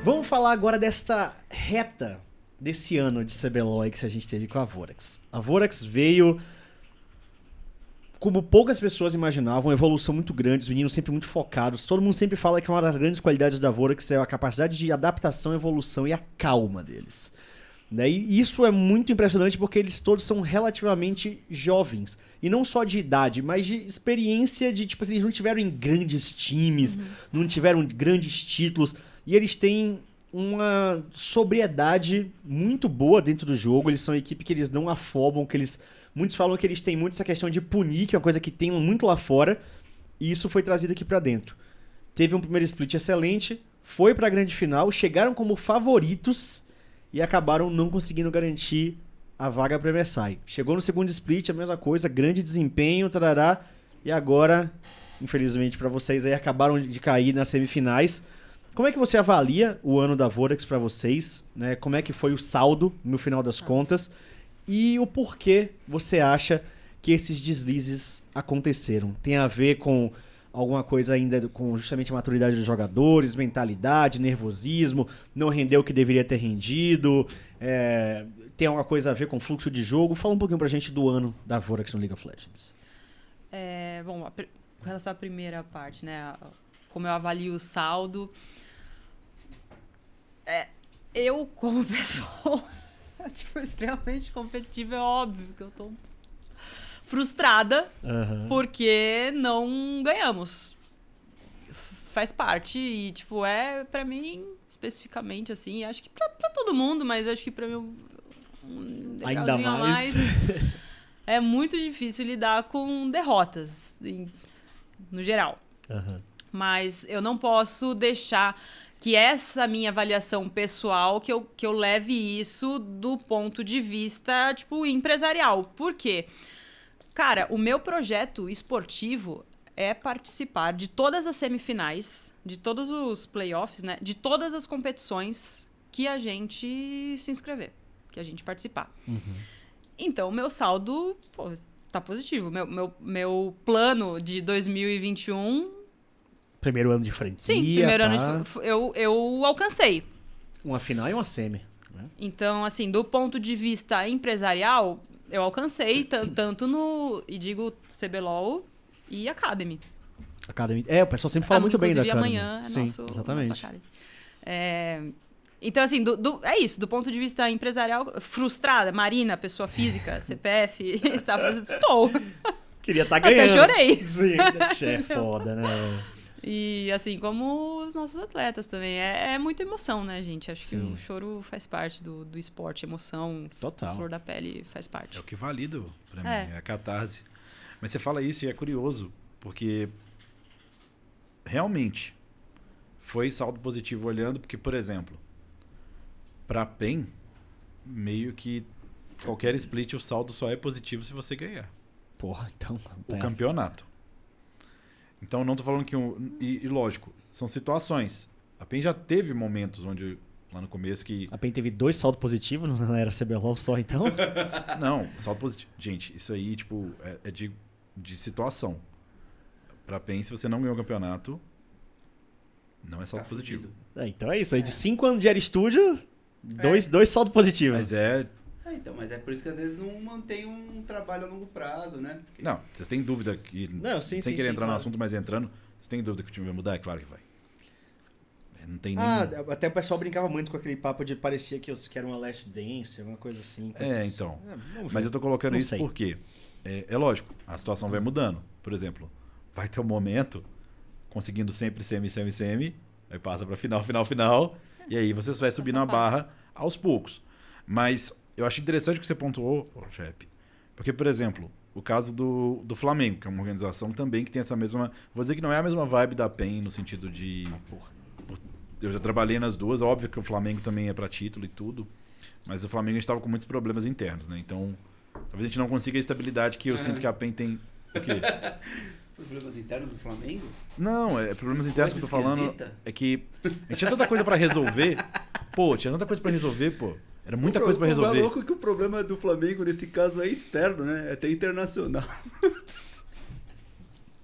Vamos falar agora desta reta desse ano de CBLOL que a gente teve com a Vorax. A Vorax veio, como poucas pessoas imaginavam, uma evolução muito grande, os meninos sempre muito focados. Todo mundo sempre fala que uma das grandes qualidades da Vorax é a capacidade de adaptação, evolução e a calma deles. E isso é muito impressionante porque eles todos são relativamente jovens. E não só de idade, mas de experiência de, tipo assim, eles não tiveram em grandes times, não tiveram grandes títulos. E eles têm uma sobriedade muito boa dentro do jogo. Eles são uma equipe que eles não afobam, que eles... Muitos falam que eles têm muito essa questão de punir, que é uma coisa que tem muito lá fora. E isso foi trazido aqui pra dentro. Teve um primeiro split excelente, foi pra grande final, chegaram como favoritos e acabaram não conseguindo garantir a vaga para MSI. Chegou no segundo split, a mesma coisa, grande desempenho, tarará, e agora, infelizmente para vocês, aí acabaram de cair nas semifinais. Como é que você avalia o ano da Vorax para vocês? Né? Como é que foi o saldo no final das contas? E o porquê você acha que esses deslizes aconteceram? Tem a ver com alguma coisa ainda com justamente a maturidade dos jogadores, mentalidade, nervosismo, não rendeu o que deveria ter rendido, tem alguma coisa a ver com fluxo de jogo? Fala um pouquinho pra gente do ano da Vorax no League of Legends. Bom, com relação à primeira parte, né, como eu avalio o saldo, eu como pessoa tipo, extremamente competitiva, é óbvio que eu tô frustrada porque não ganhamos. Faz parte e, tipo, pra mim, especificamente, assim, acho que pra todo mundo, mas acho que pra mim um ainda mais. A mais é muito difícil lidar com derrotas, no geral. Mas eu não posso deixar que essa minha avaliação pessoal, que eu leve isso do ponto de vista, tipo, empresarial. Por quê? Cara, o meu projeto esportivo é participar de todas as semifinais, de todos os playoffs, né? De todas as competições que a gente se inscrever, que a gente participar. Então, o meu saldo, tá positivo. Meu plano de 2021... Primeiro ano de franquia. Sim, primeiro ano eu alcancei. Uma final e uma semi. Né? Então, assim, do ponto de vista empresarial... Eu alcancei tanto no, e digo, CBLOL e Academy. Academy. O pessoal sempre fala muito bem da Academy. Amanhã é Sim, exatamente. nosso Academy. Então, assim, é isso. Do ponto de vista empresarial, frustrada, Marina, pessoa física, CPF, estou. Queria estar ganhando. Até chorei. Sim, é foda, né? E assim como os nossos atletas também. É muita emoção, né, gente? Acho que o choro faz parte do esporte. Emoção, total. Flor da pele faz parte. É o que valido pra mim, é a catarse. Mas você fala isso e é curioso, porque realmente foi saldo positivo olhando, porque, por exemplo, pra PEN, meio que qualquer split o saldo só é positivo se você ganhar. Porra, então... O campeonato. Então, não tô falando que... E lógico, são situações. A PEN já teve momentos onde, lá no começo, que... A PEN teve 2 saldos positivos, não era CBLOL só, então? Não, saldo positivo. Gente, isso aí, tipo, é de situação. Pra PEN, se você não ganhou o campeonato, não é saldo positivo. Então é isso. Aí de 5 anos de Air Studio, 2 saldos positivos. Mas mas é por isso que às vezes não mantém um trabalho a longo prazo, né? Porque... Não, vocês têm dúvida que... Sem querer entrar claro. no assunto, mas entrando, vocês têm dúvida que o time vai mudar? É claro que vai. Não tem nem... Até o pessoal brincava muito com aquele papo de parecia que era uma Last Dance, alguma coisa assim. Então. Mas eu tô colocando isso porque é lógico, a situação vai mudando. Por exemplo, vai ter um momento conseguindo sempre semi, aí passa pra final, e aí você vai subir na barra aos poucos. Mas eu acho interessante o que você pontuou, Shep, porque, por exemplo, o caso do Flamengo, que é uma organização também que tem essa mesma... Vou dizer que não é a mesma vibe da PEN no sentido de... Eu já trabalhei nas duas, óbvio que o Flamengo também é para título e tudo, mas o Flamengo a gente estava com muitos problemas internos, né? Então, talvez a gente não consiga a estabilidade que eu sinto que a PEN tem. O quê? Problemas internos do Flamengo? Não, problemas internos que eu tô falando é que a gente tinha tanta coisa para resolver. Era muita coisa para resolver. O louco que o problema do Flamengo nesse caso é externo, né? É até internacional.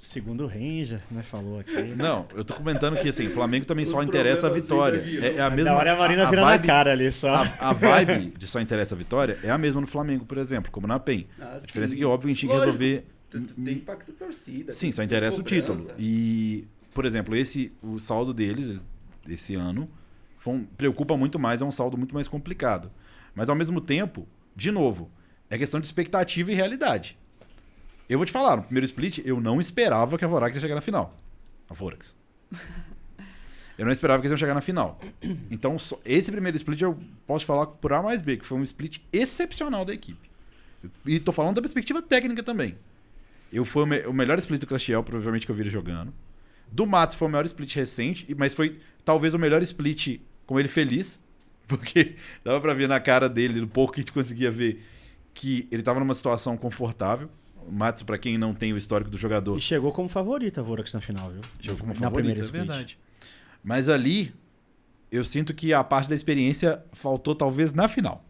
Segundo o Ranger, né, falou aqui. Não, eu tô comentando que, assim, o Flamengo também só interessa a vitória. É a mesma... Da hora a Marina vira na cara ali, só. A vibe de só interessa a vitória é a mesma no Flamengo, por exemplo, como na PEN. A diferença é que, óbvio, a gente tinha que resolver... Tem impacto da torcida. Sim, só interessa o título. E, por exemplo, o saldo deles, esse ano, preocupa muito mais, é um saldo muito mais complicado. Mas, ao mesmo tempo, de novo, é questão de expectativa e realidade. Eu vou te falar, no primeiro split, eu não esperava que a Vorax ia chegar na final. A Vorax. Eu não esperava que eles iam chegar na final. Então, esse primeiro split eu posso falar por A mais B, que foi um split excepcional da equipe. E tô falando da perspectiva técnica também. Foi o melhor split do Clash Royale, provavelmente, que eu vi ele jogando. Do Matos foi o melhor split recente, mas foi talvez o melhor split com ele feliz, porque dava pra ver na cara dele, no pouco que a gente conseguia ver, que ele tava numa situação confortável. O Matos, pra quem não tem o histórico do jogador... E chegou como favorito a Vorax na final, viu? Chegou como favorito, é verdade. Mas ali, eu sinto que a parte da experiência faltou talvez na final.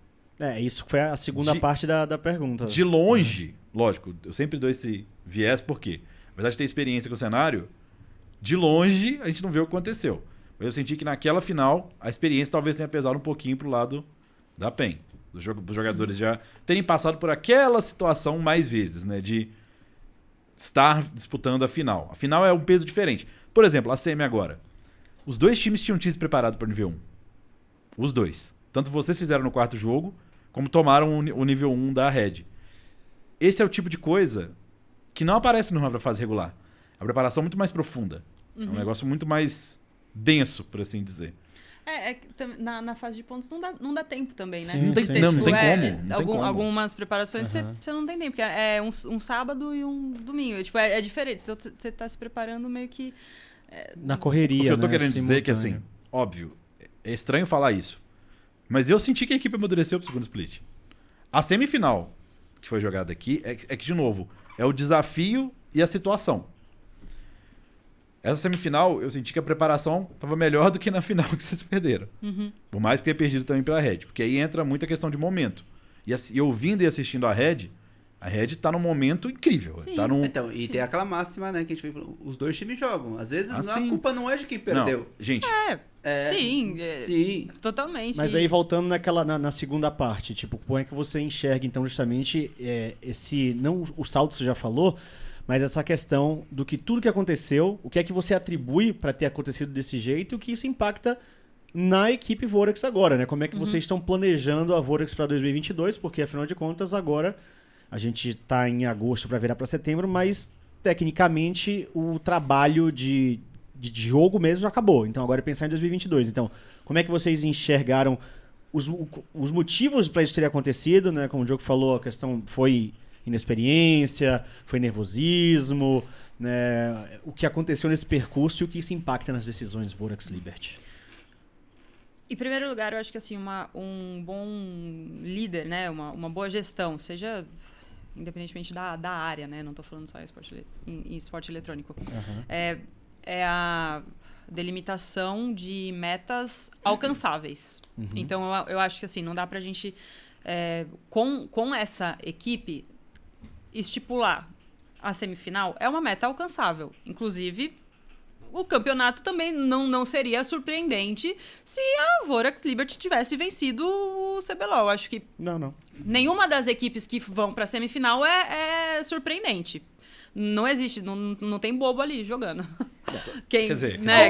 Isso foi a segunda parte da pergunta. De longe, lógico, eu sempre dou esse viés, por quê? Apesar de ter experiência com o cenário, de longe a gente não vê o que aconteceu. Mas eu senti que naquela final, a experiência talvez tenha pesado um pouquinho pro lado da PEN. Dos jogadores já terem passado por aquela situação mais vezes, né? De estar disputando a final. A final é um peso diferente. Por exemplo, a semi agora. Os dois times tinham se preparado para o nível 1. Os dois. Tanto vocês fizeram no quarto jogo, como tomaram o nível 1 da Red. Esse é o tipo de coisa que não aparece na fase regular. A preparação é muito mais profunda. É um negócio muito mais denso, por assim dizer. Na fase de pontos não dá tempo também, né? Sim, não tem como. Algumas preparações você não tem tempo, porque é um sábado e um domingo. Tipo, é diferente. Então, você tá se preparando meio que... na correria, O que eu tô né? querendo dizer é que, assim, óbvio, é estranho falar isso, mas eu senti que a equipe amadureceu pro segundo split. A semifinal que foi jogada aqui é que, de novo, é o desafio e a situação. Essa semifinal, eu senti que a preparação estava melhor do que na final que vocês perderam. Por mais que tenha perdido também pela Red. Porque aí entra muita questão de momento. E ouvindo e assistindo a Red tá num momento incrível. Tá num... Então, e tem aquela máxima, né, que a gente vem falando, os dois times jogam. Às vezes a culpa não é de quem perdeu. Não, gente... Sim, totalmente. Mas aí, voltando na segunda parte, tipo, como é que você enxerga, então, justamente, não o salto você já falou, mas essa questão do que tudo que aconteceu, o que é que você atribui para ter acontecido desse jeito e o que isso impacta na equipe Vorax agora, né? Como é que vocês estão planejando a Vorax para 2022, porque, afinal de contas, agora a gente está em agosto para virar para setembro, mas, tecnicamente, o trabalho de jogo mesmo já acabou. Então, agora é pensar em 2022. Então, como é que vocês enxergaram os motivos para isso ter acontecido, né? Como o Diogo falou, a questão foi inexperiência, foi nervosismo, né? O que aconteceu nesse percurso e o que isso impacta nas decisões Vorax Liberty. Em primeiro lugar, eu acho que assim, um bom líder, né? Uma boa gestão, seja independentemente da área, né? Não estou falando só em esporte eletrônico. É a delimitação de metas alcançáveis. Então, eu acho que assim, não dá pra gente, com essa equipe, estipular a semifinal. É uma meta alcançável. Inclusive, o campeonato também não seria surpreendente se a Vorax Liberty tivesse vencido o CBLOL. Acho que nenhuma das equipes que vão pra semifinal é surpreendente. Não existe, não tem bobo ali jogando. Quer dizer, né,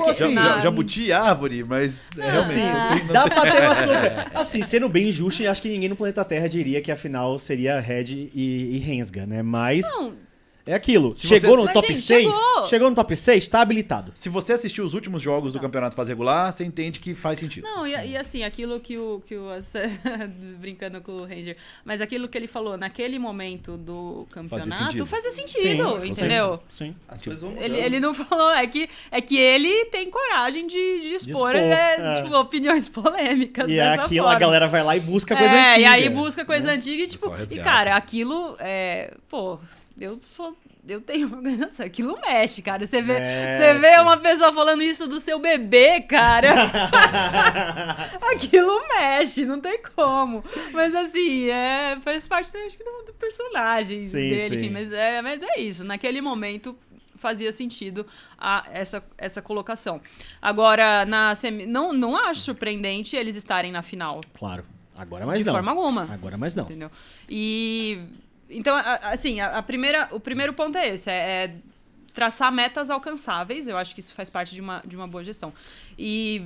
jabuti e árvore, mas realmente dá pra ter uma surpresa. Assim, sendo bem justo, acho que ninguém no planeta Terra diria que a final seria Red e Rensga, né? Mas é aquilo. Chegou no top 6? Chegou no top 6, tá habilitado. Se você assistiu os últimos jogos do campeonato fase regular, você entende que faz sentido. Não, e assim, aquilo que o brincando com o Ranger, mas aquilo que ele falou naquele momento do campeonato fazia sentido, entendeu? Sim. As coisas vão mudando. Ele não falou, é que ele tem coragem de expor tipo, opiniões polêmicas. E aquilo forma. A galera vai lá e busca coisa antiga. E aí busca coisa antiga e tipo, e cara, aquilo eu tenho uma organização, aquilo mexe, cara. Você vê uma pessoa falando isso do seu bebê, cara. Aquilo mexe, não tem como. Mas assim, faz parte, acho que, do personagem dele, enfim. Mas é isso. Naquele momento fazia sentido essa colocação. Agora, não acho surpreendente eles estarem na final. Claro. Agora mais não. De forma alguma. Agora mais não. Entendeu? Então, assim, o primeiro ponto é esse. É traçar metas alcançáveis. Eu acho que isso faz parte de uma boa gestão. E...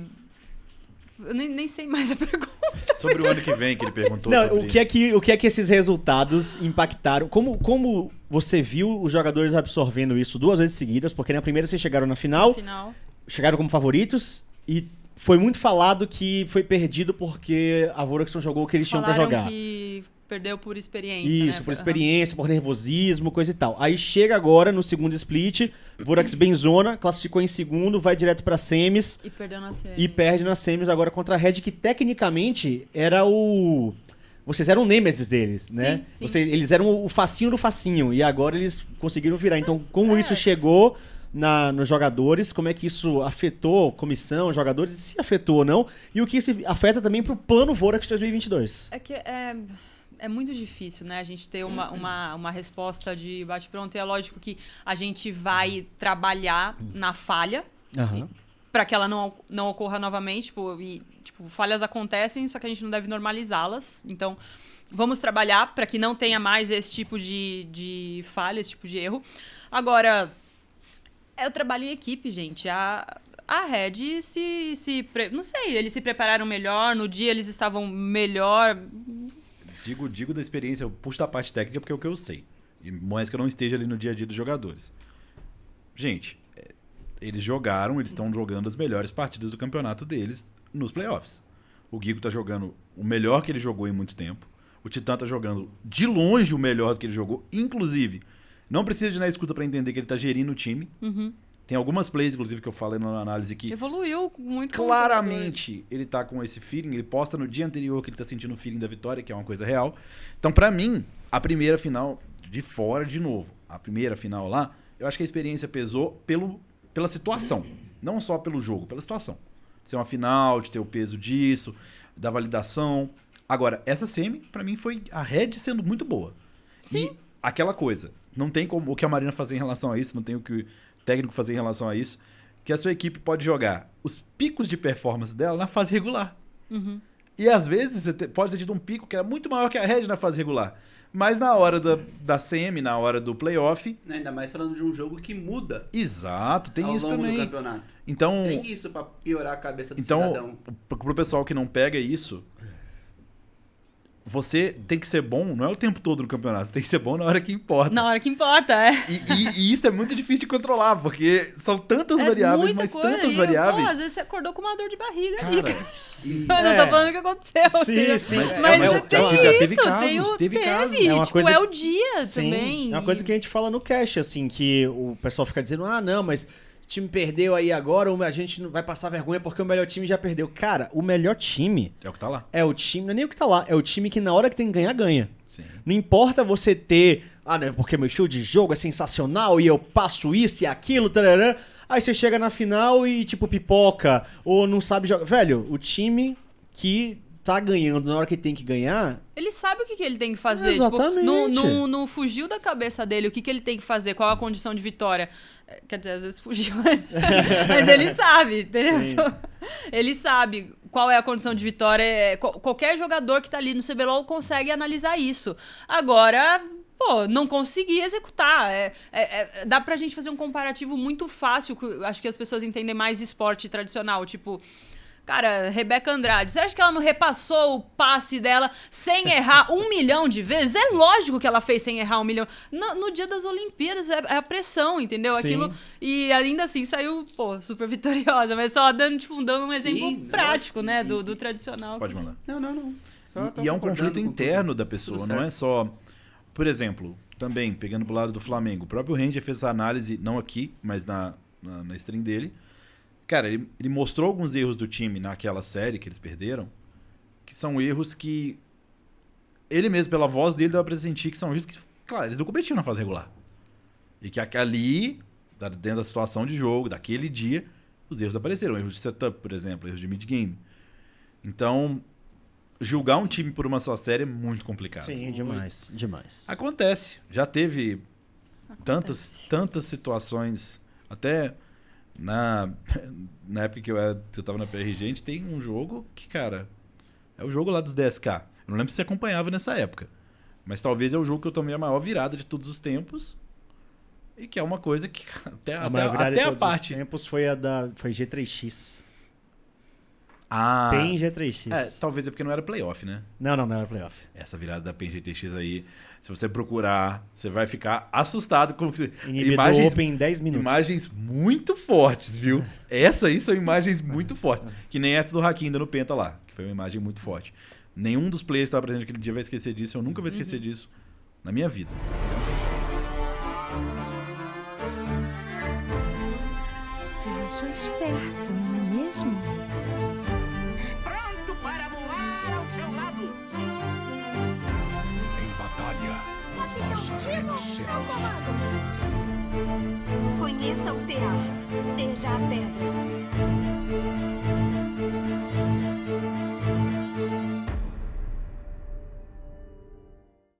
Eu nem sei mais a pergunta. Sobre o ano que vem, que ele perguntou. Não, sobre... o que é que esses resultados impactaram? Como você viu os jogadores absorvendo isso 2 vezes seguidas? Porque na primeira vocês chegaram na final, chegaram como favoritos e foi muito falado que foi perdido porque a Vorax não jogou o que eles tinham pra jogar. Que perdeu por experiência, Isso, né? Por experiência, por nervosismo, coisa e tal. Aí chega agora no segundo split, Vorax benzona, classificou em segundo, vai direto pra semis. E perdeu na semis. E perde nas semis agora contra a Red, que tecnicamente era o... Vocês eram o nêmesis deles, né? Sim, sim. Eles eram o facinho do facinho, e agora eles conseguiram virar. Então, como isso chegou nos jogadores, como é que isso afetou comissão, jogadores, se afetou ou não, e o que isso afeta também pro plano Vorax 2022? É que é muito difícil, né? A gente ter uma resposta de bate-pronto. E é lógico que a gente vai trabalhar na falha para que ela não ocorra novamente. Falhas acontecem, só que a gente não deve normalizá-las. Então, vamos trabalhar para que não tenha mais esse tipo de falha, esse tipo de erro. Agora, é o trabalho em equipe, gente. A Red não sei, eles se prepararam melhor. No dia eles estavam melhor... Digo da experiência, eu puxo da parte técnica porque é o que eu sei. E mais que eu não esteja ali no dia a dia dos jogadores. Gente, eles estão jogando as melhores partidas do campeonato deles nos playoffs. O Gigo tá jogando o melhor que ele jogou em muito tempo. O Titã tá jogando de longe o melhor do que ele jogou. Inclusive, não precisa de ir na escuta para entender que ele tá gerindo o time. Tem algumas plays, inclusive, que eu falei na análise que... Evoluiu muito. Claramente, ele tá com esse feeling. Ele posta no dia anterior que ele tá sentindo o feeling da vitória, que é uma coisa real. Então, pra mim, a primeira final, de fora, de novo, a primeira final lá, eu acho que a experiência pesou pela situação. Não só pelo jogo, pela situação. De ser uma final, de ter o peso disso, da validação. Agora, essa semi, pra mim, foi a Red sendo muito boa. Sim. E aquela coisa, não tem como o que a Marina fazer em relação a isso, não tem o que... técnico fazer em relação a isso, que a sua equipe pode jogar os picos de performance dela na fase regular. E às vezes você pode ter tido um pico que era muito maior que a Red na fase regular. Mas na hora da semi, na hora do playoff... Ainda mais falando de um jogo que muda. Exato, tem isso também. Do campeonato. Então, tem isso pra piorar a cabeça do cidadão. Pro pessoal que não pega isso... Você tem que ser bom, não é o tempo todo no campeonato, você tem que ser bom na hora que importa. Na hora que importa, é. E isso é muito difícil de controlar, porque são tantas variáveis, mas coisa. Tantas variáveis. Às vezes você acordou com uma dor de barriga. Cara, eu não tô falando o que aconteceu. Sim. Mas teve casos. É uma coisa... é o dia também. É uma coisa que a gente fala no cast, assim, que o pessoal fica dizendo, não, mas... o time perdeu aí agora, a gente não vai passar vergonha porque o melhor time já perdeu. Cara, o melhor time... é o que tá lá. É o time, não é nem o que tá lá, é o time que na hora que tem que ganhar, ganha. Sim. Não importa você ter... não, porque meu estilo de jogo é sensacional e eu passo isso e aquilo, tarará. Aí você chega na final e, pipoca, ou não sabe jogar. Velho, o time que tá ganhando na hora que tem que ganhar... ele sabe o que ele tem que fazer. Exatamente. Não fugiu da cabeça dele o que ele tem que fazer, qual a condição de vitória. Quer dizer, às vezes fugiu, mas ele sabe, entendeu? Ele sabe qual é a condição de vitória. Qualquer jogador que tá ali no CBLOL consegue analisar isso. Agora... não consegui executar. Dá pra gente fazer um comparativo muito fácil, acho que as pessoas entendem mais esporte tradicional, cara, Rebeca Andrade, você acha que ela não repassou o passe dela sem errar 1 milhão de vezes? É lógico que ela fez sem errar 1 milhão. No dia das Olimpíadas, é a pressão, entendeu? Sim. Aquilo. E ainda assim saiu, super vitoriosa. Mas só dando um exemplo prático, né? Do tradicional. Pode mandar. Não. E é um conflito interno da pessoa, não é só... Por exemplo, também, pegando pro lado do Flamengo, o próprio Ranger fez essa análise, não aqui, mas na stream dele. Cara, ele mostrou alguns erros do time naquela série que eles perderam, que são erros que ele mesmo, pela voz dele, deu pra sentir que são erros que, claro, eles não competiam na fase regular. E que ali, dentro da situação de jogo, daquele dia, os erros apareceram. Erros de setup, por exemplo, erros de mid-game. Então, julgar um time por uma só série é muito complicado. Sim, demais. Acontece. Já teve... tantas situações, até na época que eu tava na PRG, a gente tem um jogo que, cara, é o jogo lá dos 10K. Eu não lembro se você acompanhava nessa época, mas talvez é o jogo que eu tomei a maior virada de todos os tempos e que é uma coisa que até a parte... os tempos foi foi G3X. PEN G3X. Talvez é porque não era playoff, né? Não era playoff. Essa virada da PEN GTX aí, se você procurar, você vai ficar assustado com imagens Open em 10 minutos. Imagens muito fortes, viu? Essas aí são imagens muito fortes. Que nem essa do Hakim no Penta lá, que foi uma imagem muito forte. Nenhum dos players que estava presente aquele dia vai esquecer disso. Eu nunca vou esquecer disso na minha vida. Você achou esperto, não é mesmo? Conheça o tear. Seja